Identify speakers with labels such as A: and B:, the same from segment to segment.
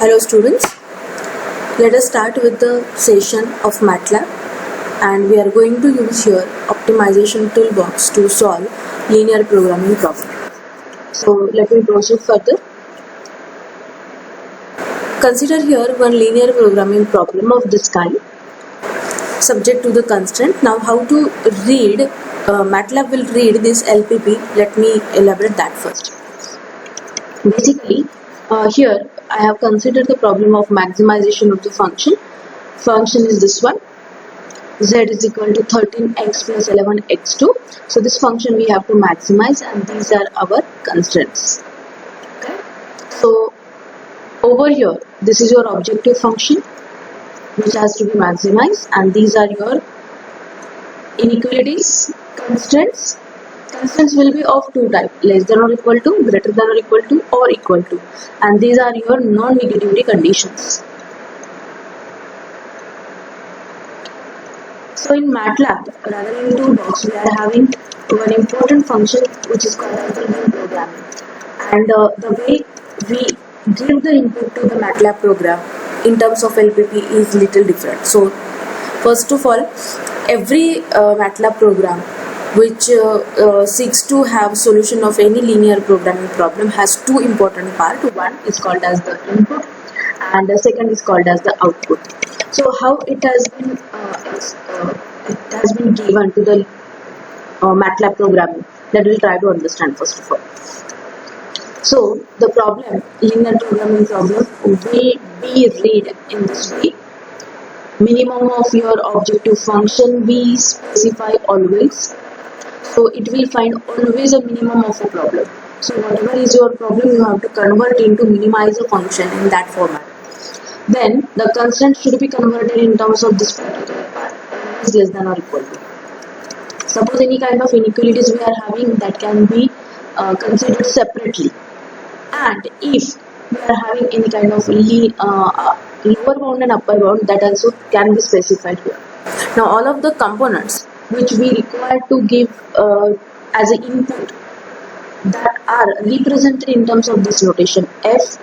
A: Hello students, let us start with the session of MATLAB, and we are going to use here optimization toolbox to solve linear programming problem. So let me proceed further. Consider here one linear programming problem of this kind subject to the constraint. Now how to read, MATLAB will read this LPP. Let me elaborate that first. Basically, here I have considered the problem of maximization of the function. Function is this one, z is equal to 13x plus 11x2. So this function we have to maximize, and these are our constraints. Okay. So over here, this is your objective function which has to be maximized, and these are your inequalities, constraints. Constraints will be of two types: less than or equal to, greater than or equal to, or equal to, and these are your non-negativity conditions. So in MATLAB, rather in toolbox, we are having one important function which is called as the Linprog, and the way we give the input to the MATLAB program in terms of LPP is little different. So first of all, every MATLAB program which seeks to have solution of any linear programming problem has two important parts. One is called as the input, and the second is called as the output. So how it has been given to the MATLAB programming, that we'll try to understand first of all. So the problem, linear programming problem, will be read in this way: minimum of your objective function we specify always. So it will find always a minimum of a problem. So whatever is your problem, you have to convert into minimize a function in that format. Then the constraint should be converted in terms of this particular part, is less than or equal to. Suppose any kind of inequalities we are having, that can be considered separately. And if we are having any kind of lower bound and upper bound, that also can be specified here. Now all of the components which we require to give as an input, that are represented in terms of this notation: f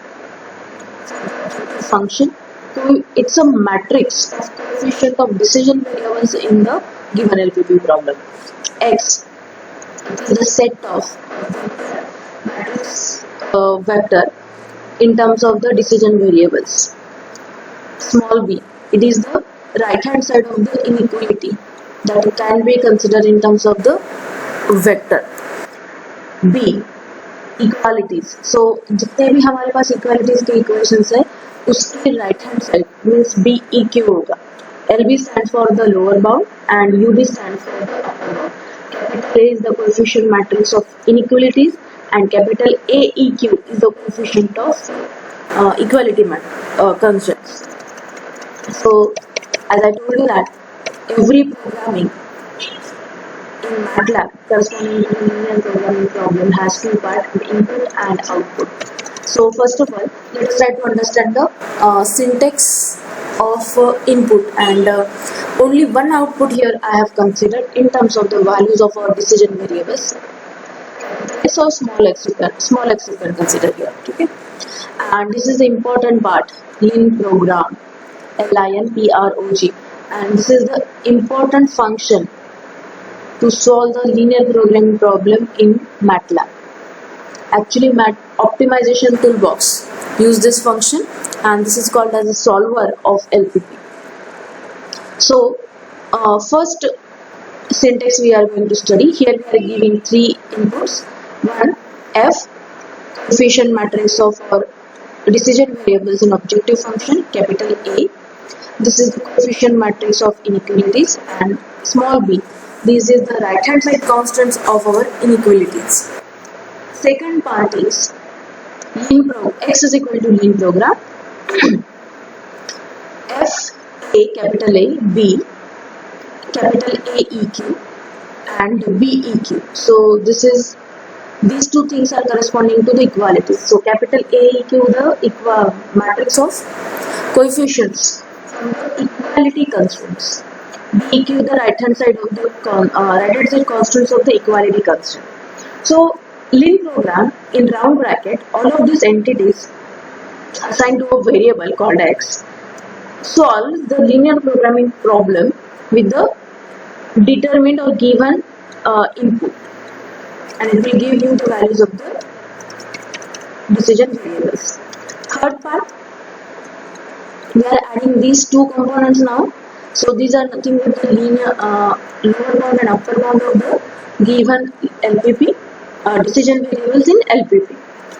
A: function, so it's a matrix of coefficient of decision variables in the given LPP problem. X is the set of matrix vector in terms of the decision variables. Small b, it is the right hand side of the inequality that can be considered in terms of the vector. B, equalities. So जितने भी हमारे पास equalities के equations है, उसके right hand side means B EQ होगा. LB stands for the lower bound and UB stands for the upper bound. Capital A is the coefficient matrix of inequalities, and capital AEQ is the coefficient of equality constraints. So as I told you that every programming in MATLAB corresponding to linear programming problem has two parts: input and output. So first of all, let's try to understand the syntax of input, and only one output here I have considered in terms of the values of our decision variables. So small x you can consider here. Okay, and this is the important part: Linprog, Linprog. And this is the important function to solve the linear programming problem in MATLAB. Actually, optimization toolbox use this function, and this is called as a solver of LPP. So first syntax we are going to study. Here we are giving three inputs. One, f, coefficient matrix of our decision variables in objective function, capital A. This is the coefficient matrix of inequalities, and small b, this is the right hand side constants of our inequalities. Second part is Linprog, x is equal to Linprog, f a, capital A, b, capital AEQ, and BEQ. So these two things are corresponding to the equalities. So capital AEQ, the matrix of coefficients from the equality constraints. BEQ, the right hand side of the constants of the equality constraint. So Linprog, in round bracket, all of these entities are assigned to a variable called x solves the linear programming problem with the determined or given input, and it will give you the values of the decision variables. Third part, we are adding these two components now. So these are nothing but the linear lower bound and upper bound of the given LPP decision variables in LPP.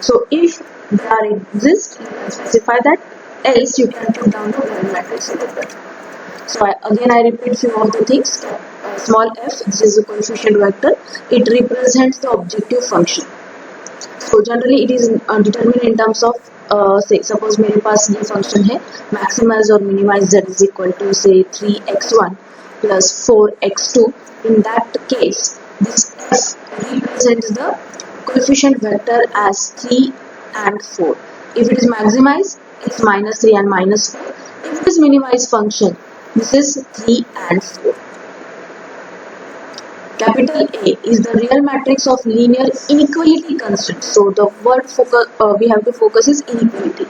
A: So if there exists, you can specify that, else you can put down the word matrix over there. So again I repeat few of the things. Small f, this is a coefficient vector, it represents the objective function. So generally it is determined in terms of say suppose मेरे पास ये function है maximize or minimize z is equal to say 3x1 plus 4x2. In that case this f represents the coefficient vector as 3 and 4. If it is maximized, it's minus 3 and minus 4. If it is minimized function, this is 3 and 4. Capital A is the real matrix of linear inequality constants. So the word focus we have to focus is inequality.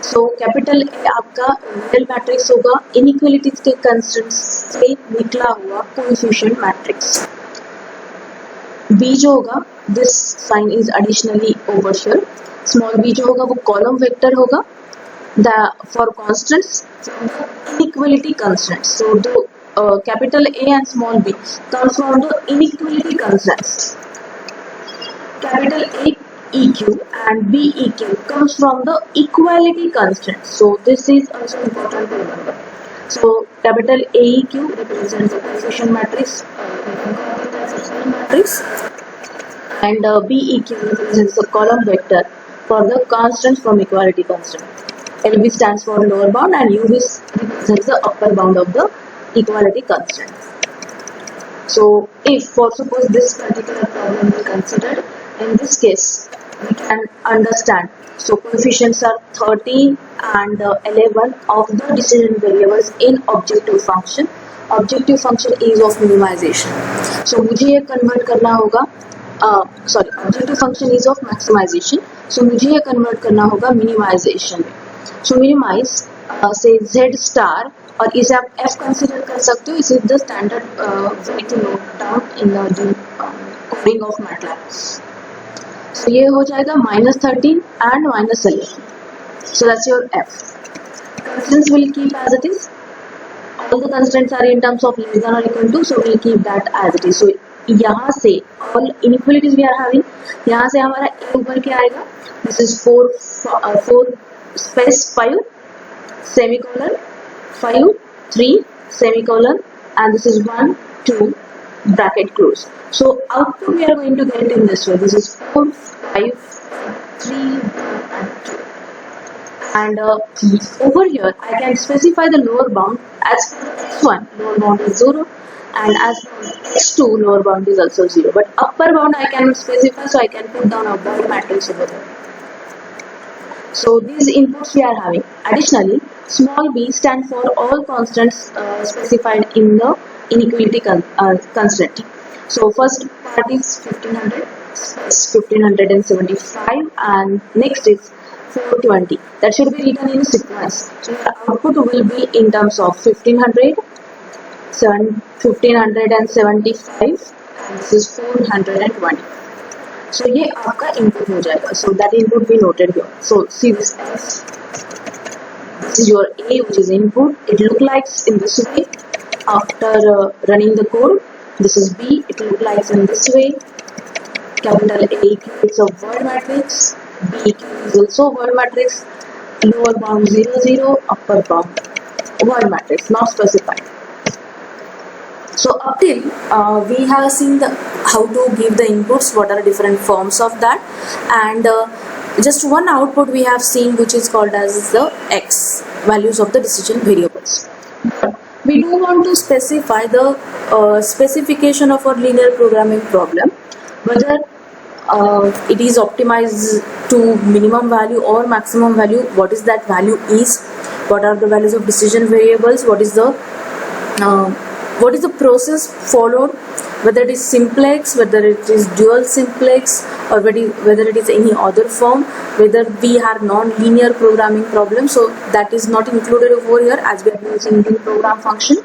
A: So capital A आपका real matrix होगा inequalities के constants से निकला हुआ coefficient matrix. B जो होगा, this sign is additionally over here. Small b जो होगा वो column vector होगा for constants from the inequality constants. So the capital A and small b comes from the inequality constants. Capital A EQ and B EQ comes from the equality constants. So this is also important to remember. So capital A EQ represents the coefficient matrix, and B EQ represents the column vector for the constants from equality constant. LB stands for lower bound and UV represents the upper bound of the equality constant. So if for suppose this particular problem is considered, in this case we can understand, so coefficients are 13 and 11 of the decision variables in objective function. Objective function is of minimization. So मुझे ये convert करना होगा, objective function is of maximization. So मुझे ये convert करना होगा minimization में. So minimize say z star, और इसे आप f कंसिडर कर सकते हो. This is the standard way to note down in the coding of MATLAB. So ये हो जाएगा -13 and -11. So that's your f. Constants will keep as it is. All the constants are in terms of less than or equal to, so we'll keep that as it is. So यहाँ से all inequalities we are having, यहाँ से हमारा a ऊपर क्या आएगा? This is 4 space 5 semicolon 5 3 semicolon, and this is 1 2 bracket close. So output we are going to get in this way. This is 4 5 3 and 2. And over here I can specify the lower bound as x1 lower bound is 0, and as x2 lower bound is also 0. But upper bound I can specify, so I can put down a word matrix over there. So these inputs we are having. Additionally, small b stands for all constants specified in the inequality constant. So first part is 1500, 1575, and next is 420. That should be written in sequence. So your output will be in terms of 1500, 1575, and this is 420. So ये आपका input हो जाएगा. So that input be noted here. So see this as, this is your A, which is input. It look like in this way. After running the code, this is B. It look like in this way. Capital A is a word matrix. B is also a word matrix. Lower bound 0 0, upper bound word matrix, not specified. So up till we have seen how to give the inputs, what are different forms of that, and just one output we have seen, which is called as the x, values of the decision variables. But we do want to specify the specification of our linear programming problem, whether it is optimized to minimum value or maximum value, what is that value is, what are the values of decision variables, what is the process followed
B: whether it is simplex, whether it is dual simplex, or whether it is any other form, whether we have non-linear programming problem. So that is not included over here as we are using the program function.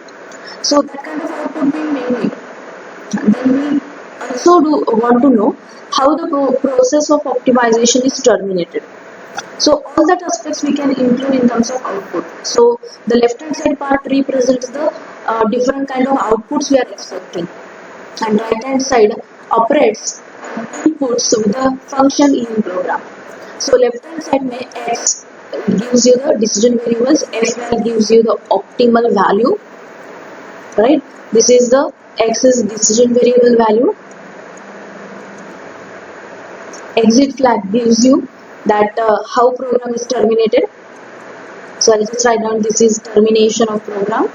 B: So that kind of output we may need. Then we also want to know how the process of optimization is terminated. So all that aspects we can include in terms of output. So the left hand side part represents the different kind of outputs we are expecting, and right hand side operates inputs with the function in program. So left hand side may x gives you the decision variables, s gives you the optimal value, right? This is the x is decision variable value. Exit flag gives you that how program is terminated. So I'll just write down this is termination of program,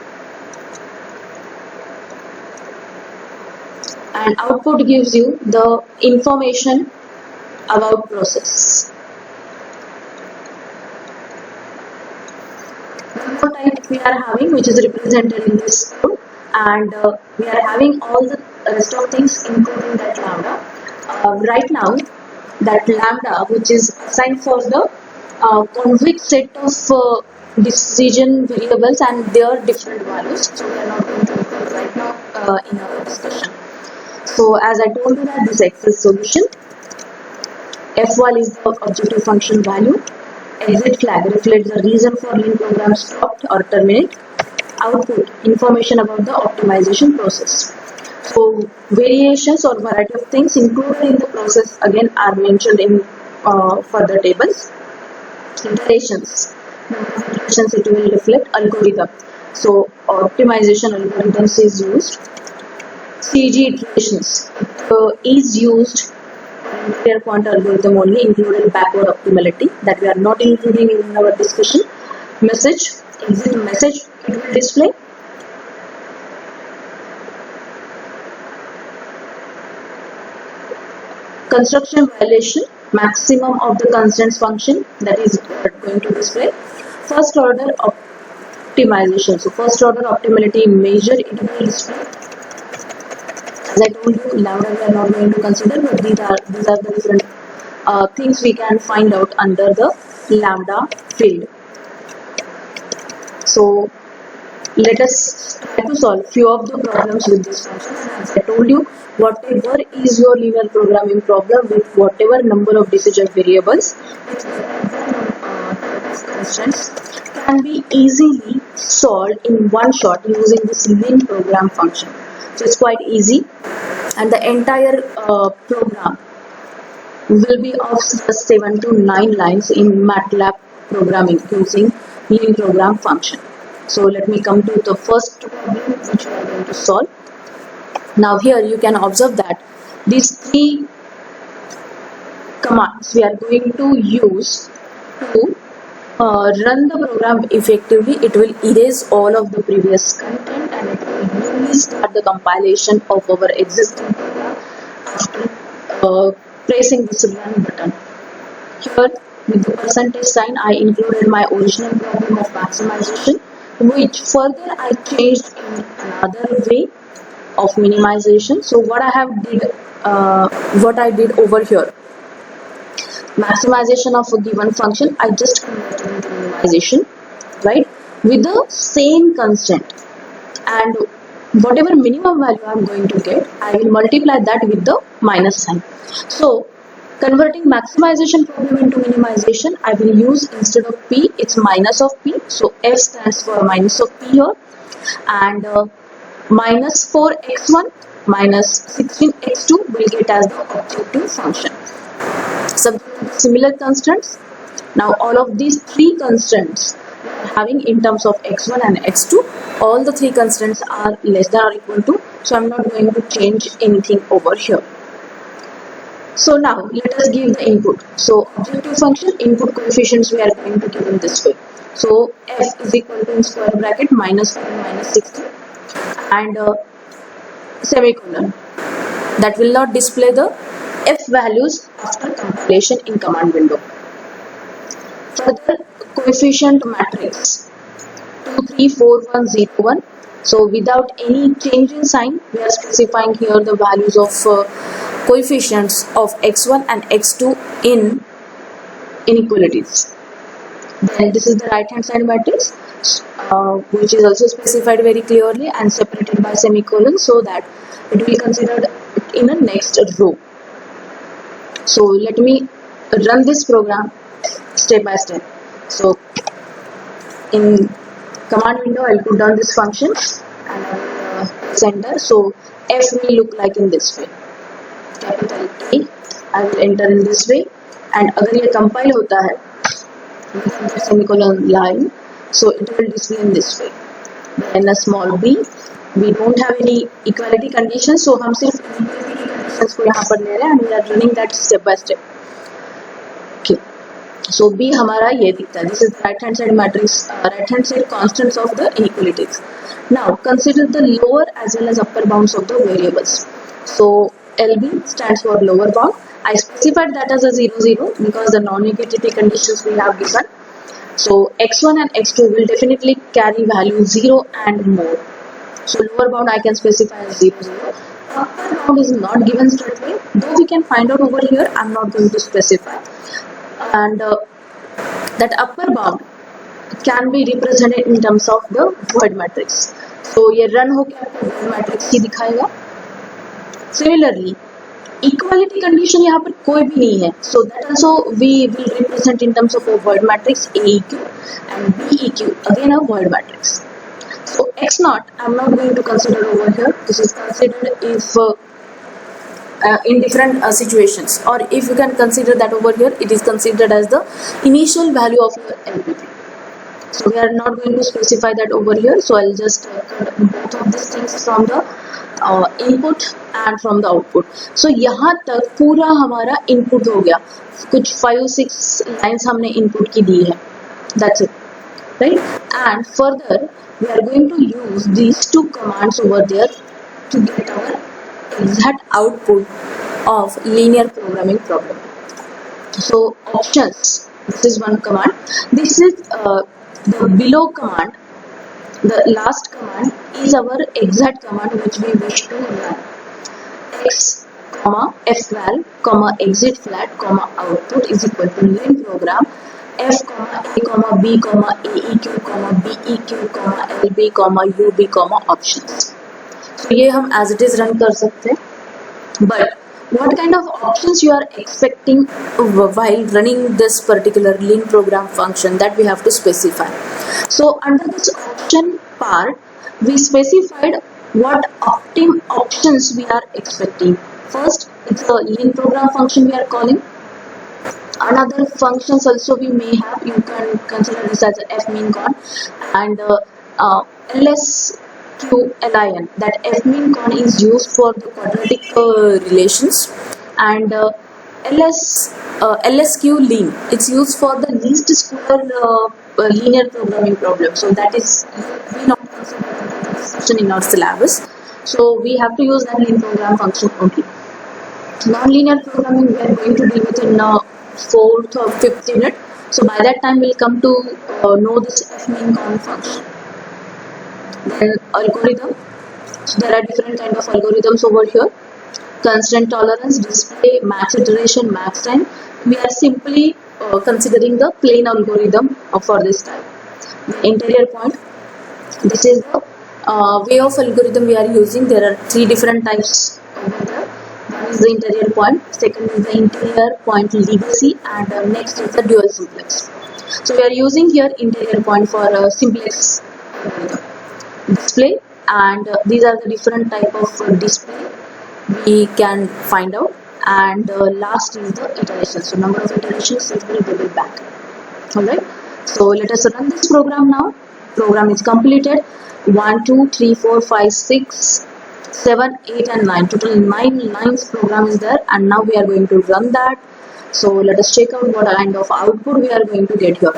B: and output gives you the information about process. One type we are having, which is represented in this code, and we are having all the rest of things including that lambda. Right now that lambda, which is assigned for the convex set of decision variables and their different values, so we are not going to include right now in our discussion. So as I told you that this x is solution, f1 is the objective function value, exit flag reflects the reason for lin program stopped or terminate, output information about the optimization process. So variations or variety of things included in the process again are mentioned in further tables. Iterations. Iterations, it will reflect algorithm. So optimization algorithms is used. CG iterations is used for point algorithm only, including backward optimality that we are not including in our discussion. Message, exit message, it will display. Construction violation, maximum of the constraints function, that is going to display. First order optimization, so first order optimality measure, it will display. As I told you, lambda we are not going to consider, but these are the different things we can find out under the lambda field. So let us try to solve few of the problems with this function. As I told you, whatever is your linear programming problem with whatever number of decision variables, constraints can be easily solved in one shot using this Linprog function. So it's quite easy, and the entire program will be of 7 to 9 lines in MATLAB programming using Linprog function. So let me come to the first problem which we are going to solve. Now here you can observe that these three commands we are going to use to run the program effectively. It will erase all of the previous content and it will newly start the compilation of our existing program after pressing this run button. Here with the percentage sign I included my original problem of maximization, which further I changed in another way of minimization. So what I did over here, maximization of a given function, I just converted into minimization, right, with the same constant, and whatever minimum value I am going to get, I will multiply that with the minus sign. So converting maximization problem into minimization, I will use, instead of p, it's minus of p. So f stands for minus of p here, and minus 4x1 minus 16x2 will get as the objective function. Similar constants. Now all of these three constants we are having in terms of x1 and x2, all the three constants are less than or equal to, so I'm not going to change anything over here. So now let us give the input. So objective function input coefficients we are going to give in this way. So f is equal to, in square bracket, minus 4 minus 16 and semicolon. That will not display the f values after compilation in command window. Further, coefficient matrix 2, 3, 4, 1, 0, 1.
A: So without any change in sign, we are specifying here the values of coefficients of x1 and x2 in inequalities. Then this is the right hand side matrix, which is also specified very clearly and separated by semicolon, so that it will be considered in a next row. So let me run this program step by step. So in command window, I'll put down this function and I will press enter. So f will look like in this way, capital A. I will enter in this way, and अगर ये compile होता है semicolon line, so it will display in this way. Then a small b, we don't have any equality conditions, so हम सिर्फ equality conditions को यहाँ पर ले रहे हैं and we are running that step by step. Okay, so b हमारा ये दिखता है. This is the right hand side matrix, right hand side constants of the inequalities. Now consider the lower as well as upper bounds of the variables. So LB stands for lower bound. I specified that as a 0, 0 because the non-negativity conditions we have given. So x1 and x2 will definitely carry value 0 and more. So lower bound I can specify as 0, 0. Upper bound is not given straight away, though we can find out over here. I'm not going to specify. And that upper bound can be represented in terms of the void matrix. So ये run हो के आपको void matrix ही दिखाएगा. Similarly, equality condition यहाँ पर कोई भी नहीं है, so that also we will represent in terms of a void matrix AEQ and BEQ, again a void matrix. So x naught I'm not going to consider over here. This is considered if in different situations, or if you can consider that over here, it is considered as the initial value of your LPP. So we are not going to specify that over here, so I'll just cut both of these things from the input and from the output. So यहाँ तक पूरा हमारा input हो गया. कुछ 5-6 lines हमने input की दी है. That's it, right? And further we are going to use these two commands over there to get our exact output of linear programming problem. So options, this is one command. This is the below command. The last command is our exact command which we wish to run. X, fval, exit flat, output is equal to linprogram f, a, b, aeq, beq, lb, ub, options. So ये हम as it is run कर सकते हैं. But what kind of options you are expecting while running this particular linprogram function, that we have to specify. So under this option part, we specified what options we are expecting. First, it's a linprogram function we are calling. Another functions also we may have. You can consider this as a fmin_con and LSQLIN. That fmin_con is used for the quadratic relations, and LSQLean, it's used for the least square linear programming problem. So that is we not consider this function in our syllabus. So we have to use that linprogram function only. Non-linear programming we are going to deal with in 4th or 5th unit. So by that time we'll come to know this fmin_con function. Then algorithm. So there are different kind of algorithms over here. Constraint tolerance, display, max iteration, max time. We are simply considering the plain algorithm for this type. The interior point. This is the way of algorithm we are using. There are 3 different types over there. One is the interior point, second is the interior point legacy, and next is the dual simplex. So we are using here interior point for simplex algorithm. Display, and these are the different type of display we can find out, and last is the iteration. So number of iterations it will double back. Alright, so let us run this program now. Program is completed. 1 2 3 4 5 6 7 8 and 9, total 9 lines program is there, and now we are going to run that. So let us check out what kind of output we are going to get here.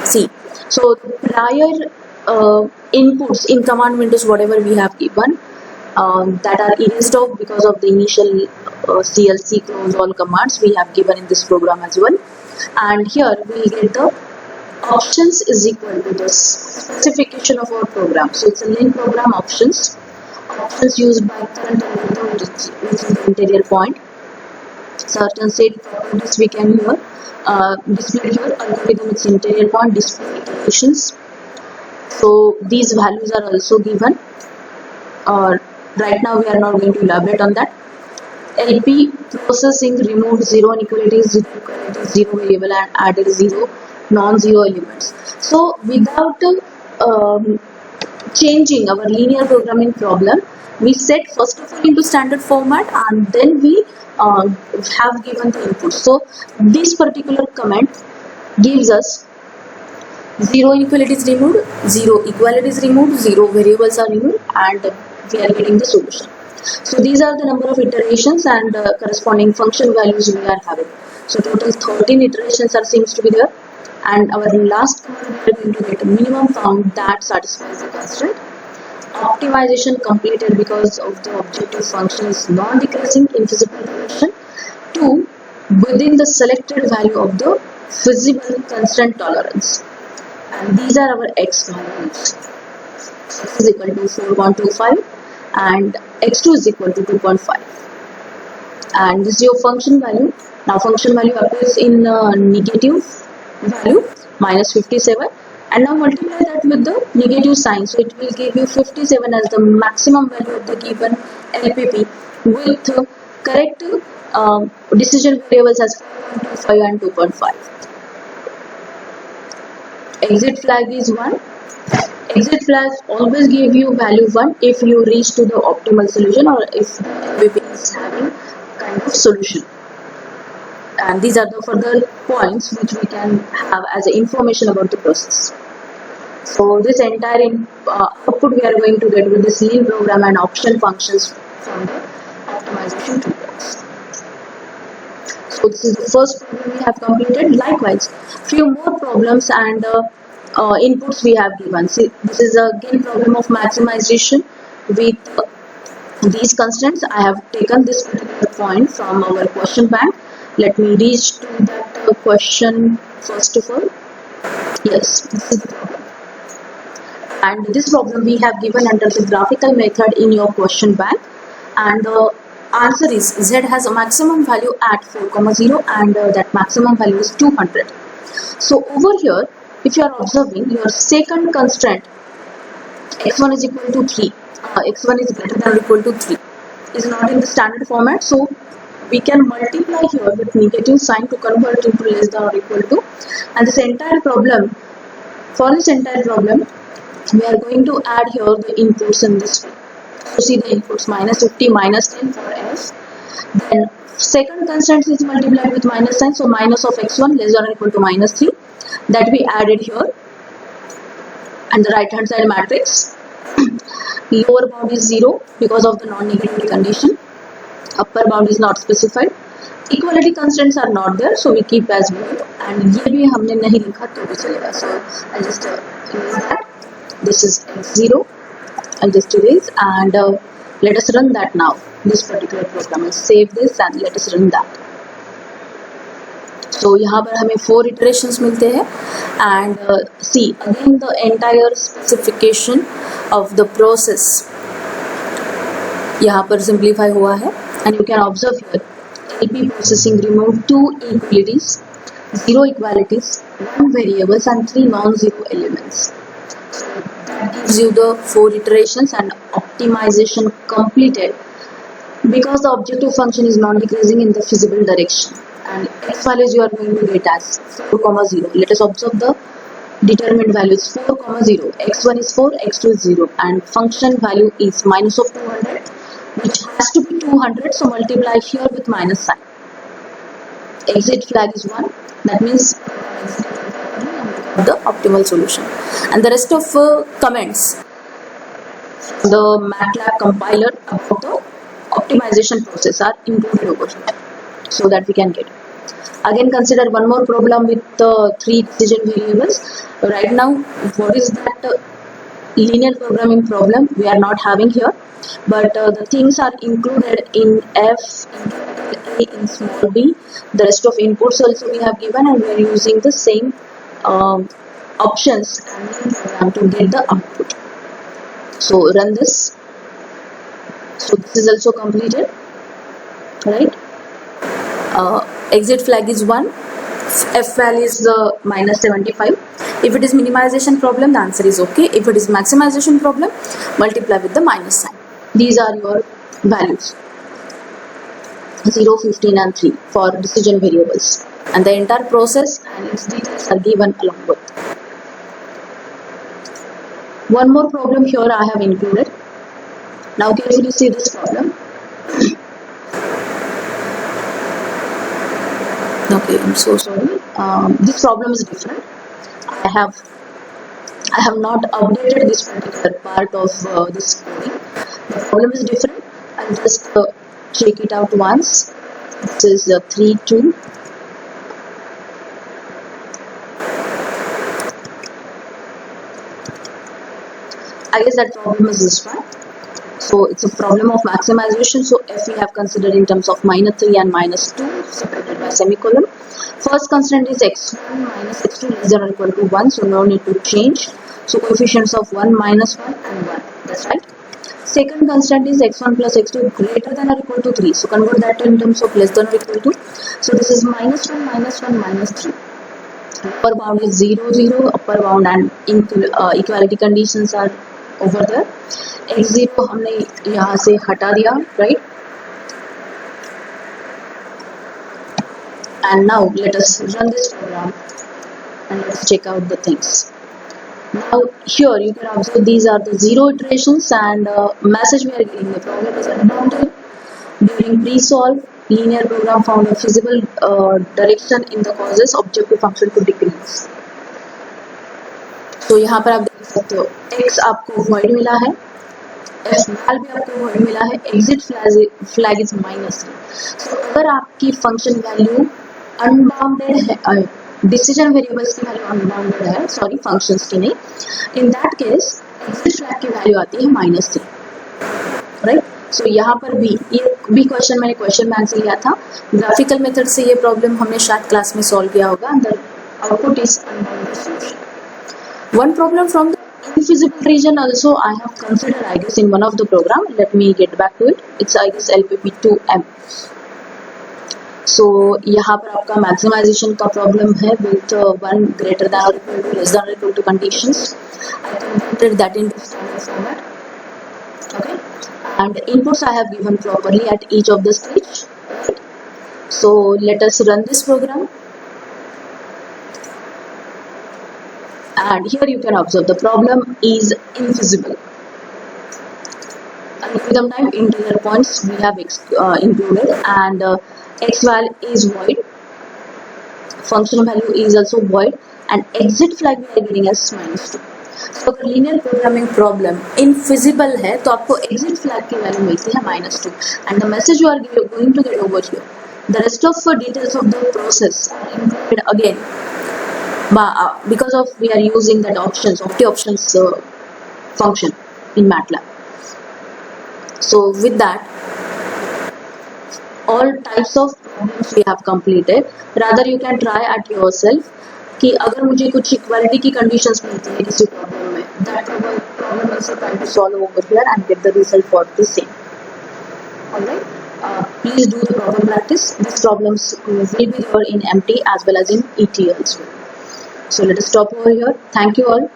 A: See, so the prior inputs in command windows, whatever we have given, that are erased off because of the initial CLC close all commands we have given in this program as well. And here we will get the
B: Options is equal to the specification of our program. So it's a Lin program options. Options used by current algorithm, which is the interior point. Certain set properties we can here display here. Algorithm its interior point, display iterations. So these values are also given. Right now we are not going to elaborate on that. LP processing removed 0 inequalities, 0 equalities, 0 variable and added 0 non-zero elements. So without changing our linear programming problem, we set first of all into standard format and then we have given the input. So this particular comment gives us 0 inequality is removed, 0 equality is removed, 0 variables are removed, and we are getting the solution. So these are the number of iterations and corresponding function values we are having. So total 13 iterations seems to be there, and our last command we are going to get a minimum count that satisfies the constraint. Optimization completed because of the objective function is non-decreasing in feasible direction to within the selected value of the feasible constraint tolerance. And these are our x values. X is equal to 4.25 and x2 is equal to 2.5. And this is your function value. Now function value appears in negative value minus 57, and now multiply that with the negative sign. So it will give you 57 as the maximum value of the given LPP with correct decision variables as 4.25 and 2.5. Exit flag is 1. Exit flags always give you value 1 if you reach to the optimal solution or if the LPP is having kind of solution. And these are the further points which we can have as information about the process. So this entire output we are going to get with this Lin program and option functions from the optimization toolbox. So this is the first problem we have completed. Likewise, few more problems and inputs we have given. See, this is again problem of maximization with these constants. I have taken this particular point from our question bank. Let me reach to that question first of all. Yes, this is the problem. And this problem we have given under the graphical method in your question bank. And the answer is Z has a maximum value at 4,0 and that maximum value is 200. So over here, if you are observing your second constraint, x1 is equal to 3, x1 is greater than or equal to 3, is not in the standard format. So we can multiply here with negative sign to convert into less than or equal to. And this entire problem, for this entire problem, we are going to add here the inputs in this way. So see the inputs minus 50, minus 10 for f. Then second constant is multiplied with minus sign. So minus of x1 less than or equal to minus 3. That we added here. And the right hand side matrix. Lower bound is 0 because of the non-negativity condition. Upper bound is not specified. Equality constants are not there, so we keep as well. And ये भी हमने नहीं लिखा तो भी चलेगा. So I'll just erase that. This is x0. I'll just erase and let us run that now. This particular program. I'll save this and let us run that. So यहाँ पर हमें 4 iterations मिलते हैं and see again the entire specification of the process यहाँ पर simplify हुआ है. And you can observe here, LP processing removed 2 inequalities, 0 equalities, 1 variables and 3 non-zero elements. So that gives you the 4 iterations and optimization completed because the objective function is non-decreasing in the feasible direction. And x values you are going to get as 4, 0. Let us observe the determined values 4, 0. x1 is 4, x2 is 0 and function value is minus of 200. Which has to be 200, so multiply here with minus sign. Exit flag is 1, that means the optimal solution. And the rest of comments, the MATLAB compiler about the optimization process are included over here, so that we can get. Again, consider one more problem with 3 decision variables. Right now, what is that linear programming problem we are not having here. But the things are included in F, in A, in small b. The rest of inputs also we have given and we are using the same options and main program to get the output. So run this. So this is also completed, right? Exit flag is 1, F value is minus 75. If it is minimization problem, the answer is okay. If it is maximization problem, multiply with the minus sign. These are your values, 0, 15 and 3 for decision variables, and the entire process and its details are given along with. One more problem here I have included. Now carefully see this problem. Okay, I'm so sorry. This problem is different. I have not updated this particular part of this coding. The problem is different. I'll just check it out once. This is 3, 2. I guess that problem is this one. So it's a problem of maximization. So if we have considered in terms of minus 3 and minus 2 separated by semicolon. First constant is x1 minus x2 less than or equal to 1. So no need to change. So coefficients of 1, minus 1 and 1. That's right. Second constant is x1 plus x2 greater than or equal to 3. So convert that in terms of less than or equal to. So this is minus 1, minus 1, minus 3. Upper bound is 0, 0. Upper bound and equality conditions are over there. x0 हमने यहाँ से हटा दिया, right? And now let us run this program and let's check out the things. Now here you can observe these are the 0 iterations and message we are getting. The problem is unbounded. During pre-solve, linear program found a feasible direction in the causes objective function to decrease. तो यहाँ पर आप देख सकते हो x आपको void मिला है, f val भी आपको void मिला है, exit flag is minus 3. So अगर आपकी function value unbounded है, decision variables की value unbounded है, sorry functions की नहीं, in that case exit flag की value आती है minus 3, right? So यहाँ पर भी ये भी क्वेश्चन मैंने क्वेश्चन बैंक से लिया था. ग्राफिकल मेथड से ये प्रॉब्लम हमने शायद क्लास में सॉल्व किया होगा. The output is unbounded solution. One problem from the infeasible region also I have considered, I guess, in one of the program. Let me get back to it. It's I guess LPP 2M. So यहाँ पर आपका maximization का problem है with 1 greater than or equal to less than or equal to conditions. I converted that into standard format. Okay, and the inputs I have given properly at each of the stage. So let us run this program. And here you can observe the problem is infeasible. Algorithm type integer points we have included, and x value is void, function value is also void, and exit flag we are getting as minus 2. So अगर linear programming problem infeasible है तो आपको exit flag की value मिलती है minus 2, and the message you are going to get over here. The rest of details of the process are included again. Because of we are using that opti-options function in MATLAB. So with that, all types of problems we have completed. Rather you can try at yourself कि अगर मुझे कुछ equality की conditions मिलती है किसी problem में, that problem also try to solve over here and get the result for the same. Alright. Please do the problem practice. These problems will be there in MT as well as in ET also. So let us stop over here. Thank you all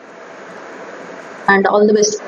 B: and all the best.